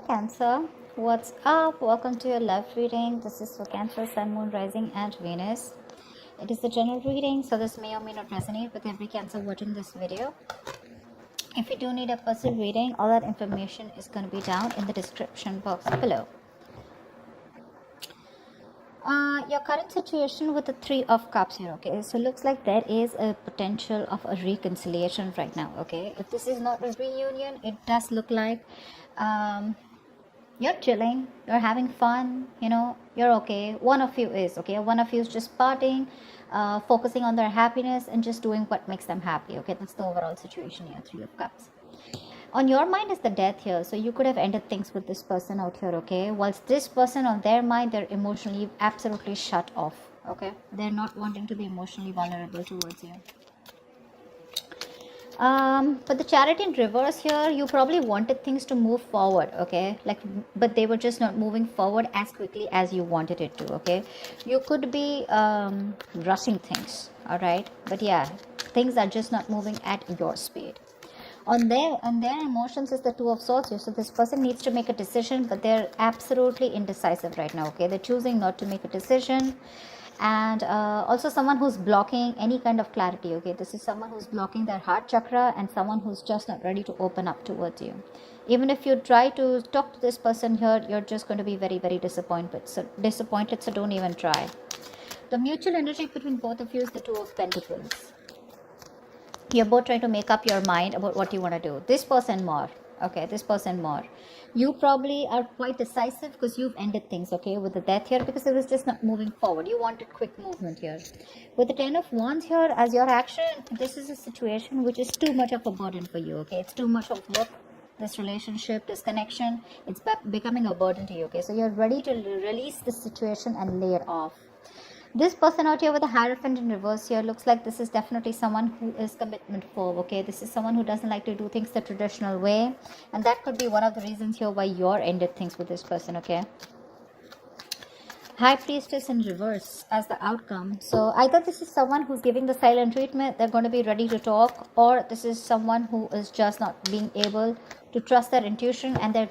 Cancer, what's up? Welcome to your love reading. This is for Cancer, Sun, Moon, Rising, and Venus. It is a general reading, so this may or may not resonate with every Cancer watching this video. If you do need a personal reading, all that information is going to be down in the description box below. Your current situation with the Three of Cups here, okay? So looks like there is a potential of a reconciliation right now, okay? If this is not a reunion, it does look like you're chilling, you're having fun, you're okay. One of you is, okay? One of you is just partying, focusing on their happiness and just doing what makes them happy, okay? That's the overall situation here, Three of Cups. On your mind is the death here, so you could have ended things with this person out here, okay? Whilst this person on their mind, they're emotionally absolutely shut off, okay? They're not wanting to be emotionally vulnerable towards you. For the Chariot in reverse here, you probably wanted things to move forward, okay? But they were just not moving forward as quickly as you wanted it to, okay? You could be rushing things, all right? But yeah, things are just not moving at your speed. On their emotions is the Two of Swords here. So this person needs to make a decision, but they're absolutely indecisive right now, okay? They're choosing not to make a decision. And also someone who's blocking any kind of clarity, okay? This is someone who's blocking their heart chakra and someone who's just not ready to open up towards you. Even if you try to talk to this person here, you're just going to be very, very disappointed. So don't even try. The mutual energy between both of you is the Two of Pentacles. You're both trying to make up your mind about what you want to do. This person more, okay? This person more. You probably are quite decisive because you've ended things, okay, with the death here, because it was just not moving forward. You wanted quick movement here. With the Ten of Wands here as your action, this is a situation which is too much of a burden for you, okay? It's too much of work. This relationship, this connection, it's becoming a burden to you, okay? So you're ready to release this situation and lay it off. This person out here with the Hierophant in reverse here looks like this is definitely someone who is commitment phobe, okay? This is someone who doesn't like to do things the traditional way. And that could be one of the reasons here why you're ended things with this person, okay? High Priestess in reverse as the outcome. So either this is someone who's giving the silent treatment, they're going to be ready to talk, or this is someone who is just not being able to trust their intuition, and they're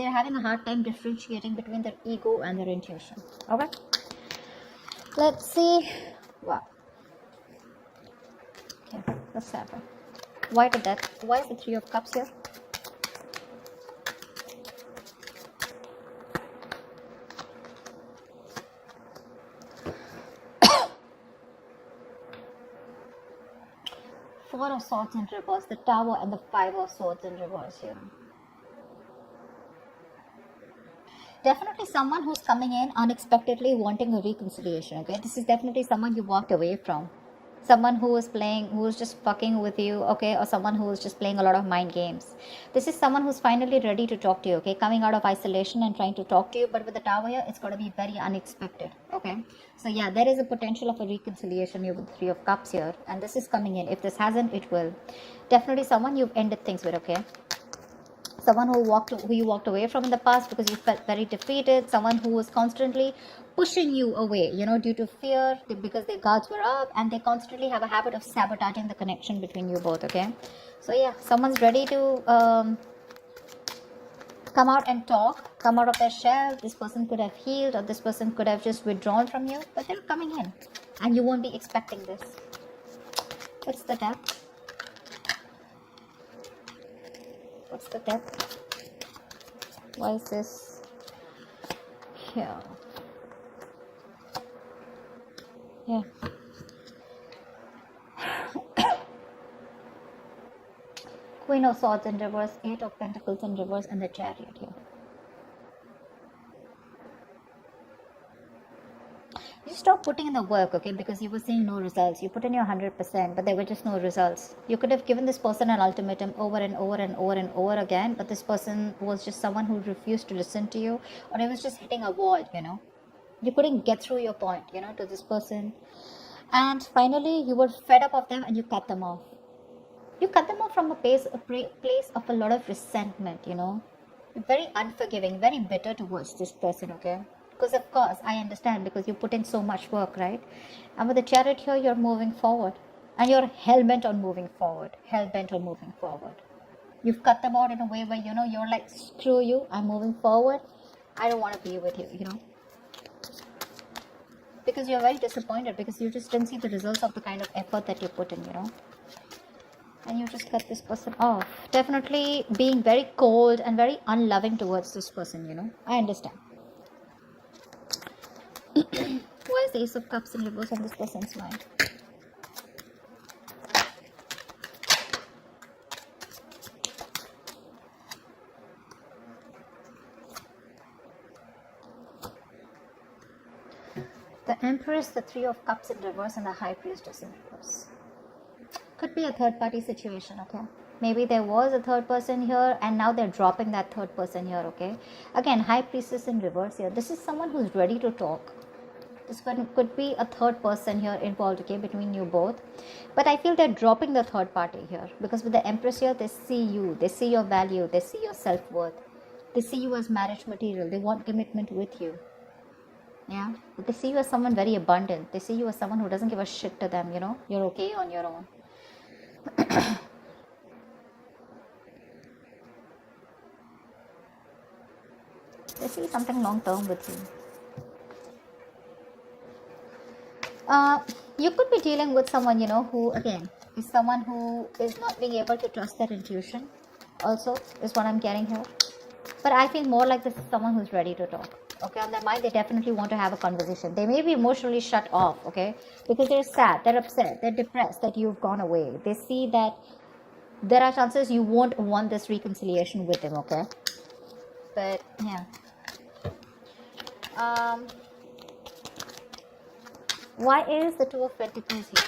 having a hard time differentiating between their ego and their intuition, okay? Let's see. Wow. Okay, what's happening? Why did that? Why is the Three of Cups here? Four of Swords in reverse, the Tower, and the Five of Swords in reverse here. Definitely someone who's coming in unexpectedly wanting a reconciliation, okay? This is definitely someone you walked away from. Someone who was just fucking with you, okay? Or someone who was just playing a lot of mind games. This is someone who's finally ready to talk to you, okay? Coming out of isolation and trying to talk to you, but with the Tower here, it's going to be very unexpected, okay? So yeah, there is a potential of a reconciliation here with the Three of Cups here. And this is coming in. If this hasn't, it will. Definitely someone you've ended things with, okay? Someone who you walked away from in the past because you felt very defeated. Someone who was constantly pushing you away, due to fear, because their guards were up, and they constantly have a habit of sabotaging the connection between you both, okay? So yeah, someone's ready to come out and talk, come out of their shell. This person could have healed, or this person could have just withdrawn from you, but they're coming in, and you won't be expecting this. What's the depth? What's the depth? Why is this here? Yeah. Queen of Swords in reverse, Eight of Pentacles in reverse, and the Chariot here. You stop putting in the work, okay, because you were seeing no results. You put in your 100%, but there were just no results. You could have given this person an ultimatum over and over and over and over again, but this person was just someone who refused to listen to you, or it was just hitting a wall, You couldn't get through your point, to this person. And finally, you were fed up of them and you cut them off. You cut them off from a place of a lot of resentment, You're very unforgiving, very bitter towards this person, okay? Because of course, I understand, because you put in so much work, right? And with the Chariot here, you're moving forward. And you're hell-bent on moving forward. Hell-bent on moving forward. You've cut them out in a way where, you know, you're like, screw you, I'm moving forward. I don't want to be with you, you know. Because you're very disappointed, because you just didn't see the results of the kind of effort that you put in, you know. And you just cut this person off. Definitely being very cold and very unloving towards this person, you know. I understand. Why is the Ace of Cups in reverse on this person's mind? The Empress, the Three of Cups in reverse, and the High Priestess in reverse. Could be a third party situation, okay? Maybe there was a third person here and now they're dropping that third person here, okay? Again, High Priestess in reverse here. This is someone who's ready to talk. This one could be a third person here involved, okay, between you both. But I feel they're dropping the third party here, because with the Empress here, they see you, they see your value, they see your self-worth. They see you as marriage material. They want commitment with you. Yeah, but they see you as someone very abundant. They see you as someone who doesn't give a shit to them, you know. You're okay on your own. They see something long term with you. You could be dealing with someone, you know, who again is someone who is not being able to trust their intuition. Also, is what I'm getting here. But I feel more like this is someone who's ready to talk. Okay, on their mind, they definitely want to have a conversation. They may be emotionally shut off, okay, because they're sad, they're upset, they're depressed that you've gone away. They see that there are chances you won't want this reconciliation with them, okay? But yeah. Why is the Two of Pentacles here?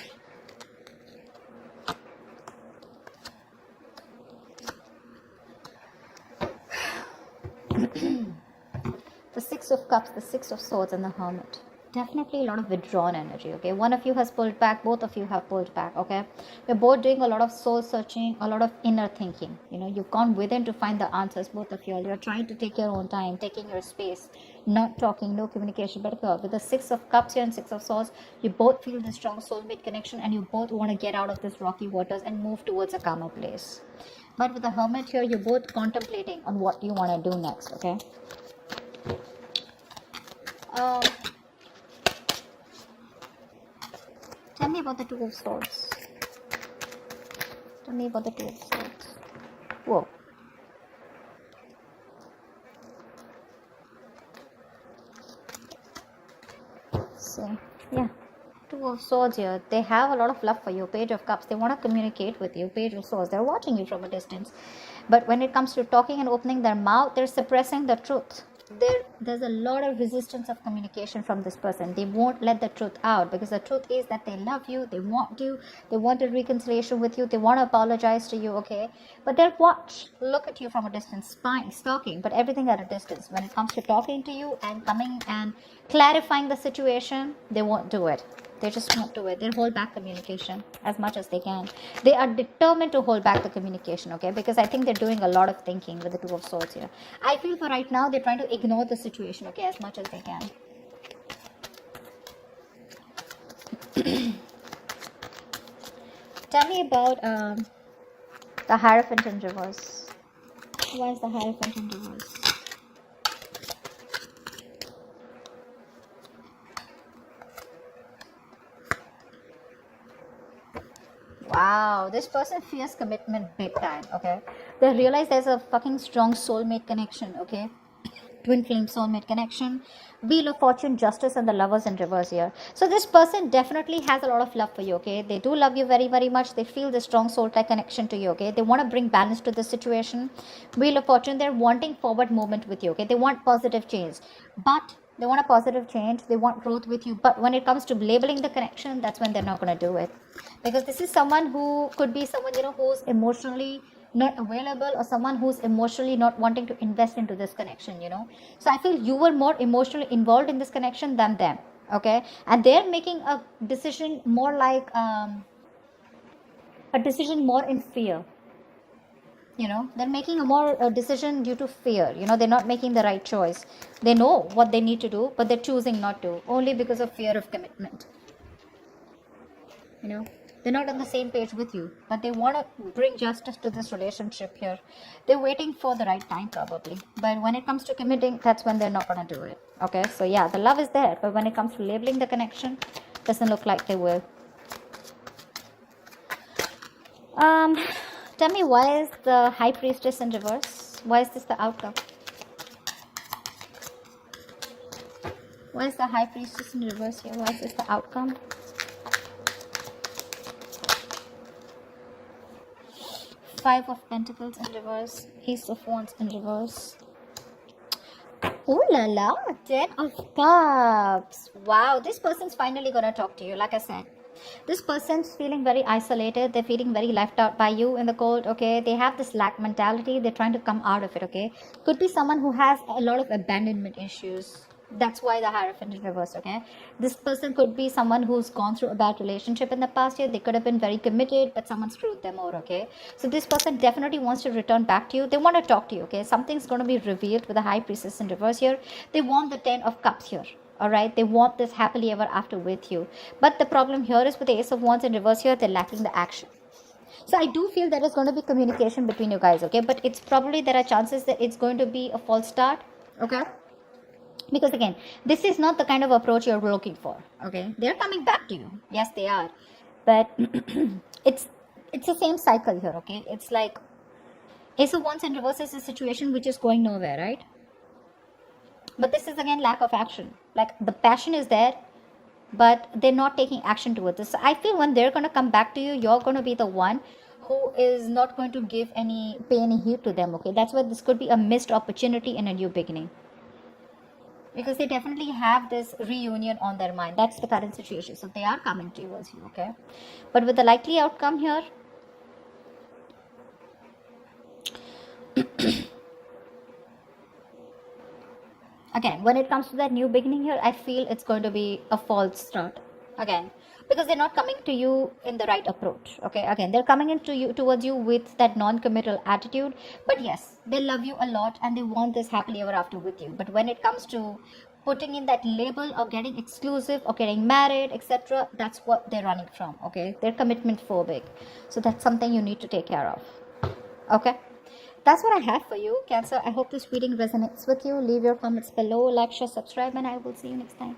The Six of Cups, the Six of Swords, and the Hermit. Definitely a lot of withdrawn energy, okay? One of you has pulled back, both of you have pulled back, okay? You're both doing a lot of soul searching, a lot of inner thinking. You know, you've gone within to find the answers, both of you. You're trying to take your own time, taking your space, not talking, no communication. But with the Six of Cups here and Six of Swords, you both feel the strong soulmate connection, and you both want to get out of this rocky waters and move towards a calmer place. But with the Hermit here, you're both contemplating on what you want to do next, okay? Tell me about the Two of Swords. Tell me about the Two of Swords. Whoa. So, yeah. Two of Swords here. They have a lot of love for you. Page of Cups. They want to communicate with you. Page of Swords. They're watching you from a distance. But when it comes to talking and opening their mouth, they're suppressing the truth. There's a lot of resistance of communication from this person. They won't let the truth out, because the truth is that they love you, they want a reconciliation with you, they want to apologize to you, okay? But they'll look at you from a distance, spying, stalking, but everything at a distance. When it comes to talking to you and coming and clarifying the situation, they won't do it. They just won't do it. They'll hold back communication as much as they can. They are determined to hold back the communication, okay? Because I think they're doing a lot of thinking with the Two of Swords here. I feel for right now, they're trying to ignore the situation, okay, as much as they can. Tell me about the Hierophant in reverse. Why is the Hierophant in reverse? Wow, this person fears commitment big time, okay? They realize there's a fucking strong soulmate connection, okay? Twin flame soulmate connection. Wheel of Fortune, Justice, and the Lovers in reverse here. So this person definitely has a lot of love for you, okay? They do love you very, very much. They feel the strong soul-like connection to you, okay? They want to bring balance to the situation. Wheel of Fortune, they're wanting forward movement with you, okay? They want positive change. But they want a positive change. They want growth with you. But when it comes to labeling the connection, that's when they're not going to do it. Because this is someone who could be someone, you know, who's emotionally not available, or someone who's emotionally not wanting to invest into this connection, you know. So I feel you were more emotionally involved in this connection than them, okay? And they're making a decision more like a decision more in fear. You know, they're making a decision due to fear. You know, they're not making the right choice. They know what they need to do, but they're choosing not to, only because of fear of commitment. You know, They're not on the same page with you, but they want to bring justice to this relationship here. They're waiting for the right time probably, but when it comes to committing, that's when they're not going to do it. Okay, so yeah, the love is there, but when it comes to labeling the connection, doesn't look like they will. Tell me, why is the High Priestess in reverse? Why is this the outcome? Why is the High Priestess in reverse here? Why is this the outcome? Five of Pentacles in reverse. Ace of Wands in reverse. Ooh la la, 10 of Cups. Wow, this person's finally gonna talk to you. Like I said, this person's feeling very isolated. They're feeling very left out by you in the cold. Okay, they have this lack mentality. They're trying to come out of it. Okay, could be someone who has a lot of abandonment issues. That's why the Hierophant in reverse. Okay, this person could be someone who's gone through a bad relationship in the past year. They could have been very committed, but someone screwed them over. Okay, so this person definitely wants to return back to you. They want to talk to you. Okay, something's going to be revealed with the High Priestess in reverse here. They want the 10 of Cups here. All right, they want this happily ever after with you, but the problem here is with the Ace of Wands in reverse here, they're lacking the action. So I do feel there is going to be communication between you guys. Okay, but it's probably, there are chances that it's going to be a false start. Okay, because again, this is not the kind of approach you're looking for. Okay, they're coming back to you. Yes, they are, but it's the same cycle here. Okay, it's like Ace of Wands in reverse is a situation which is going nowhere, right? But this is again lack of action. Like the passion is there, but they're not taking action towards this. So I feel when they're going to come back to you, you're going to be the one who is not going to pay any heed to them. Okay, that's why this could be a missed opportunity in a new beginning, because they definitely have this reunion on their mind. That's the current situation. So they are coming towards you. Okay, but with the likely outcome here, again, when it comes to that new beginning here, I feel it's going to be a false start again, because they're not coming to you in the right approach. Okay, again, they're coming into you towards you with that non-committal attitude, but yes, they love you a lot and they want this happily ever after with you. But when it comes to putting in that label or getting exclusive or getting married, etc., that's what they're running from. Okay, they're commitment phobic, so that's something you need to take care of. Okay, that's what I have for you, Cancer. I hope this reading resonates with you. Leave your comments below, like, share, subscribe, and I will see you next time.